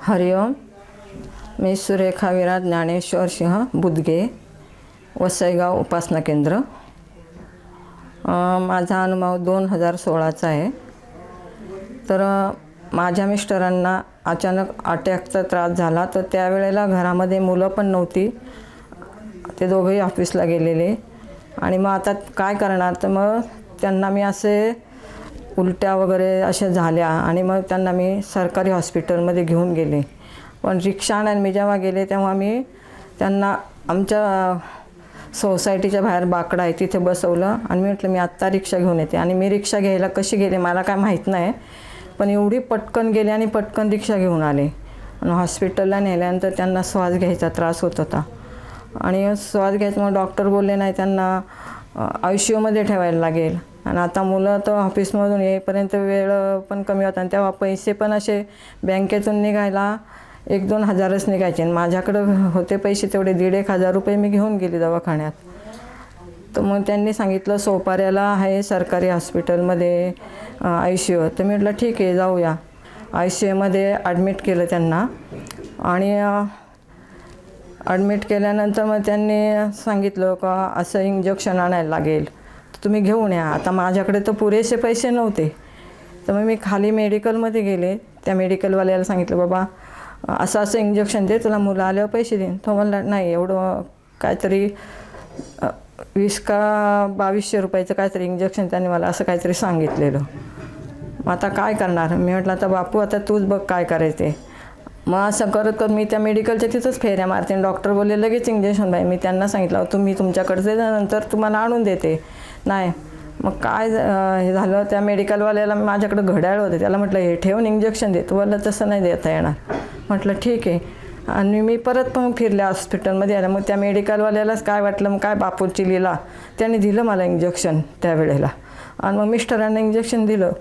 हरिओम. मी सुरेखा विराज ज्ञानेश्वर सिंह बुदगे, वसईगाव उपासना केंद्र. माझा अनुभव 2016चा आहे. तर माझ्या मिस्टरांना अचानक अटॅकचा त्रास झाला. तर त्यावेळेला घरामध्ये मुलं पण नव्हती, ते दोघंही ऑफिसला गेलेले. आणि मग आता काय करणार, तर मग त्यांना मी असे उलट्या वगैरे अशा झाल्या आणि मग त्यांना मी सरकारी हॉस्पिटलमध्ये घेऊन गेले. पण रिक्षाने मी जेव्हा गेले तेव्हा मी त्यांना आमच्या सोसायटीच्या बाहेर बाकडा आहे तिथे बसवलं आणि मी म्हटलं मी आत्ता रिक्षा घेऊन येते. आणि मी रिक्षा घ्यायला कशी गेले मला काय माहीत नाही, पण एवढी पटकन गेले आणि पटकन रिक्षा घेऊन आले. आणि हॉस्पिटलला नेल्यानंतर त्यांना श्वास घ्यायचा त्रास होत होता आणि श्वास घ्यायचा मग डॉक्टर बोलले नाही, त्यांना ICUमध्ये ठेवायला लागेल. आणि आता मुलं तर ऑफिसमधून येईपर्यंत वेळ पण कमी होता आणि तेव्हा पैसे पण असे बँकेतून निघायला 1-2 हजारच निघायचे. माझ्याकडं होते पैसे तेवढे 1,500 रुपये मी घेऊन गेले दवाखान्यात. तर मग त्यांनी सांगितलं सोपाऱ्याला आहे सरकारी हॉस्पिटलमध्ये ICU. तर मी म्हटलं ठीक आहे जाऊया. ICUमध्ये ॲडमिट केलं त्यांना आणि ॲडमिट केल्यानंतर मग त्यांनी सांगितलं का असं इंजेक्शन आणायला लागेल, तुम्ही घेऊन या. आता माझ्याकडे तर पुरेसे पैसे नव्हते. तर मग मी खाली मेडिकलमध्ये गेले. त्या मेडिकलवाल्याला सांगितलं बाबा असं इंजेक्शन दे, तुला मुलं आल्यावर पैसे देईन. तो म्हणला नाही, एवढं काहीतरी 20 का 2200 रुपयाचं काहीतरी इंजेक्शन त्यांनी मला असं काहीतरी सांगितलेलं. मग आता काय करणार, मी म्हटलं आता बापू आता तूच बघ काय करायचं ते. मग असं करत करत मी त्या मेडिकलच्या तिथंच फेऱ्या मारते. डॉक्टर बोलले लगेच इंजेक्शन बाई. मी त्यांना सांगितलं तुम्ही तुमच्याकडचे नंतर तुम्हाला आणून देते. नाही, मग काय हे झालं, त्या मेडिकलवाल्याला माझ्याकडं घड्याळ होते, त्याला म्हटलं हे ठेवून इंजेक्शन देतो. बोललं तसं नाही देता येणार. म्हटलं ठीक आहे. आणि मी परत पण फिरले हॉस्पिटलमध्ये आलं. मग त्या मेडिकलवाल्यालाच काय वाटलं, मग काय बापूची लीला, त्याने दिलं मला इंजेक्शन त्यावेळेला. आणि मग मिस्टरांना इंजेक्शन दिलं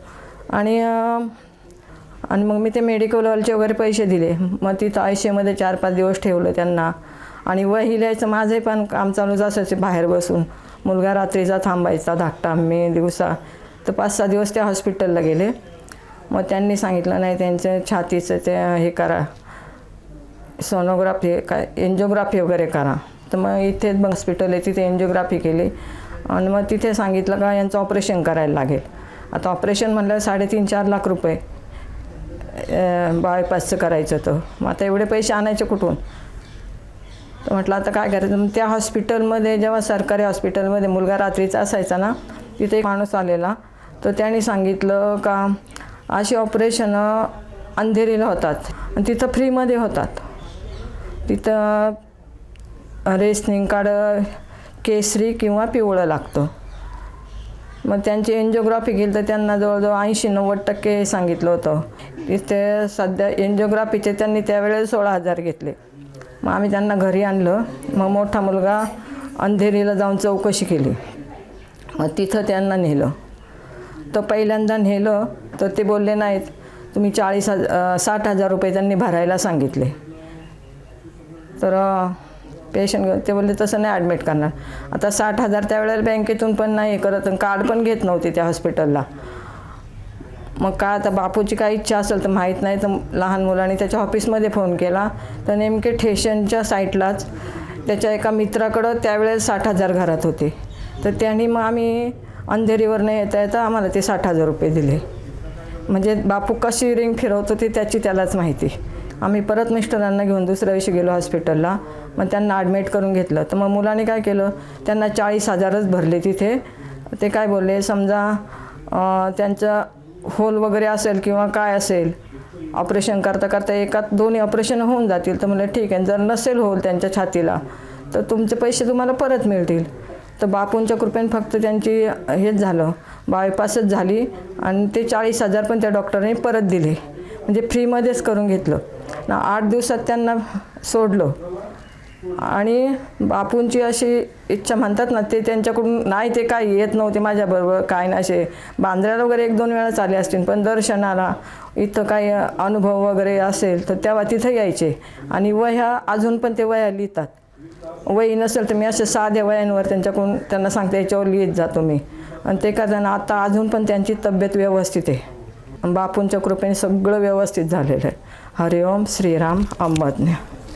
आणि मग मी ते मेडिकलवाल्याचे वगैरे पैसे दिले. मग तिथं ICUमध्ये 4-5 दिवस ठेवलं त्यांना. आणि वही लिहायचं माझंही पण काम चालूच असायचे बाहेर बसून. मुलगा रात्रीचा थांबायचा धाकटा, मी दिवसा. तर 5-6 दिवस त्या हॉस्पिटलला गेले. मग त्यांनी सांगितलं नाही त्यांचं छातीचं ते हे करा, सोनोग्राफी काय एन्जिओग्राफी वगैरे करा. तर मग इथेच हॉस्पिटल आहे तिथे एन्जिओग्राफी केली. आणि मग तिथे सांगितलं का यांचं ऑपरेशन करायला लागेल. आता ऑपरेशन म्हणलं 3.5-4 लाख रुपये बायपासचं करायचं होतं. मग आता एवढे पैसे आणायचे कुठून. तर म्हटलं आता काय करायचं. मग त्या हॉस्पिटलमध्ये जेव्हा सरकारी हॉस्पिटलमध्ये मुलगा रात्रीचा असायचा ना, तिथे एक माणूस आलेला. तर त्याने सांगितलं का अशी ऑपरेशनं अंधेरीला होतात आणि तिथं फ्रीमध्ये होतात. तिथं रेशनिंग कार्ड केसरी किंवा पिवळं लागतं. मग त्यांची एन्जिओग्राफी केली तर त्यांना जवळजवळ 80-90% सांगितलं होतं. तिथे सध्या एन्जिओग्राफीचे त्यांनी त्यावेळेस 16,000 घेतले. मग आम्ही त्यांना घरी आणलं. मग मोठा मुलगा अंधेरीला जाऊन चौकशी केली. मग तिथं त्यांना नेलं. तर पहिल्यांदा नेलं तर ते बोलले नाहीत, तुम्ही 60,000 रुपये त्यांनी भरायला सांगितले. तर पेशंट ते बोलले तसं नाही ॲडमिट करणार. आता 60,000 त्यावेळेला बँकेतून पण नाही करत, कार्ड पण घेत नव्हते त्या हॉस्पिटलला. मग काय आता बापूची काही इच्छा असेल तर माहीत नाही. तर लहान मुलांनी त्याच्या ऑफिसमध्ये फोन केला. तर नेमके ठेशनच्या साईटलाच त्याच्या एका मित्राकडं त्यावेळेस 60,000 घरात होते. तर त्यांनी मग आम्ही अंधेरीवर नाही येता आम्हाला ते 60,000 रुपये दिले. म्हणजे बापू कशी रिंग फिरवतो ते त्यालाच माहिती. आम्ही परत मिस्टरांना घेऊन दुसऱ्या दिवशी गेलो हॉस्पिटलला. मग त्यांना ॲडमिट करून घेतलं. तर मग मुलांनी काय केलं, त्यांना 40,000च भरले तिथे. ते काय बोलले, समजा त्यांचं होल वगैरे असेल किंवा काय असेल, ऑपरेशन करता करता दोन्ही ऑपरेशन होऊन जातील. तर म्हणलं ठीक आहे, जर नसेल होल त्यांच्या छातीला तर तुमचे पैसे तुम्हाला परत मिळतील. तर बापूंच्या कृपेने फक्त त्यांची हेच झालं, बायपासच झाली आणि ते 40,000 पण त्या डॉक्टरने परत दिले. म्हणजे फ्रीमध्येच करून घेतलं ना. 8 दिवसात त्यांना सोडलं. आणि बापूंची अशी इच्छा म्हणतात ना, ते त्यांच्याकडून नाही ते काही येत नव्हते माझ्याबरोबर, काय ना असे बांद्र्याला वगैरे 1-2 वेळा चाले असतील. पण दर्शनाला इथं काही अनुभव वगैरे असेल तर तेव्हा तिथं यायचे. आणि वह्या अजून पण ते वह्या लिहितात. वही नसेल तर मी असे साध्या वह्यांवर त्यांच्याकडून त्यांना सांगते याच्यावर लिहित जातो मी. आणि ते करताना आता अजून पण त्यांची तब्येत व्यवस्थित आहे. बापूंच्या कृपेने सगळं व्यवस्थित झालेलं आहे. हरिओम श्रीराम अंबज्ञ.